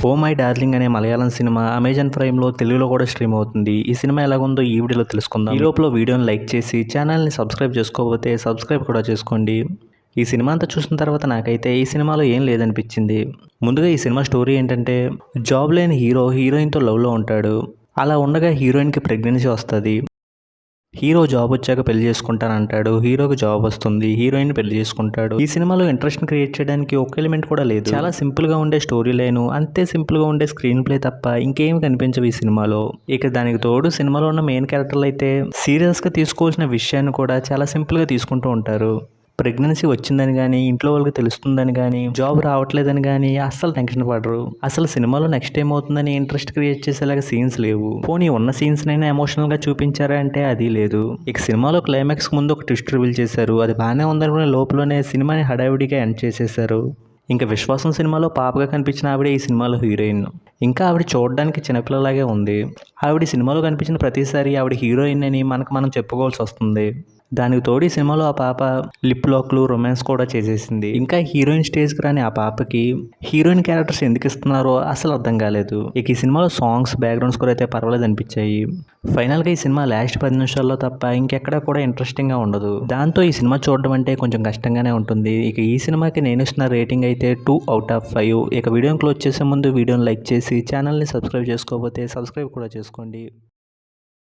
Oh my darling అనే Malayalam cinema Amazon ప్రైమ్లో తెలుగులో కూడా స్ట్రీమ్ అవుతుంది. ఈ సినిమా ఎలాగుందో ఈ వీడియోలో తెలుసుకుందాం. ఈ లోపల వీడియోని లైక్ చేసి ఛానల్ని సబ్స్క్రైబ్ చేసుకోకపోతే సబ్స్క్రైబ్ కూడా చేసుకోండి. ఈ సినిమా అంతా చూసిన తర్వాత నాకైతే ఈ సినిమాలో ఏం లేదనిపించింది. ముందుగా ఈ సినిమా స్టోరీ ఏంటంటే, జాబ్ లేని హీరోయిన్తో లవ్లో ఉంటాడు. అలా ఉండగా హీరోయిన్కి ప్రెగ్నెన్సీ వస్తుంది. హీరో జాబ్ వచ్చాక పెళ్లి చేసుకుంటానంటాడు. హీరోకి జాబ్ వస్తుంది, హీరోయిన్ పెళ్లి చేసుకుంటాడు. ఈ సినిమాలో ఇంట్రెస్ట్ క్రియేట్ చేయడానికి ఒక ఎలిమెంట్ కూడా లేదు. చాలా సింపుల్ గా ఉండే స్టోరీ లైన్, అంతే సింపుల్ గా ఉండే స్క్రీన్ ప్లే తప్ప ఇంకేం కనిపించవు ఈ సినిమాలో. ఇక దానికి తోడు సినిమాలో ఉన్న మెయిన్ క్యారెక్టర్లు అయితే సీరియస్ గా తీసుకోవాల్సిన విషయాన్ని కూడా చాలా సింపుల్ గా తీసుకుంటూ ఉంటారు. ప్రెగ్నెన్సీ వచ్చిందని కానీ, ఇంట్లో వాళ్ళకి తెలుస్తుందని కానీ, జాబ్ రావట్లేదని కానీ అస్సలు టెన్షన్ పడరు. అసలు సినిమాలో నెక్స్ట్ ఏమవుతుందని ఇంట్రెస్ట్ క్రియేట్ చేసేలాగా సీన్స్ లేవు. పోనీ ఉన్న సీన్స్ నైనా ఎమోషనల్ గా చూపించారా అంటే అది లేదు. ఇక సినిమాలో క్లైమాక్స్ ముందు ఒక ట్విస్ట్ రివీల్ చేశారు. అది బాగానే ఉందనుకునే లోపలనే సినిమాని హడావిడిగా ఎండ్ చేసేశారు. ఇంకా విశ్వాసం సినిమాలో పాపగా కనిపించిన ఆవిడ ఈ సినిమాలో హీరోయిన్. ఇంకా ఆవిడ చూడడానికి చిన్నపిల్లలాగే ఉంది. ఆవిడ సినిమాలో కనిపించిన ప్రతిసారి ఆవిడ హీరోయిన్ అని మనం చెప్పుకోవాల్సి వస్తుంది. దానికి తోడు ఈ సినిమాలో ఆ పాప లిప్ లాక్లు, రొమాన్స్ కూడా చేసేసింది. ఇంకా హీరోయిన్ స్టేజ్కి రాని ఆ పాపకి హీరోయిన్ క్యారెక్టర్స్ ఎందుకు ఇస్తున్నారో అసలు అర్థం కాలేదు. ఇక ఈ సినిమాలో సాంగ్స్, బ్యాక్గ్రౌండ్ స్కోర్ అయితే పర్వాలేదు అనిపించాయి. ఫైనల్గా ఈ సినిమా లాస్ట్ 10 నిమిషాల్లో తప్ప ఇంకెక్కడా కూడా ఇంట్రెస్టింగ్గా ఉండదు. దాంతో ఈ సినిమా చూడడం అంటే కొంచెం కష్టంగానే ఉంటుంది. ఇక ఈ సినిమాకి నేను ఇస్తున్న రేటింగ్ అయితే 2/5. ఇక వీడియోని క్లోజ్ చేసే ముందు వీడియోని లైక్ చేసి ఛానల్ని సబ్స్క్రైబ్ చేసుకోకపోతే సబ్స్క్రైబ్ కూడా చేసుకోండి.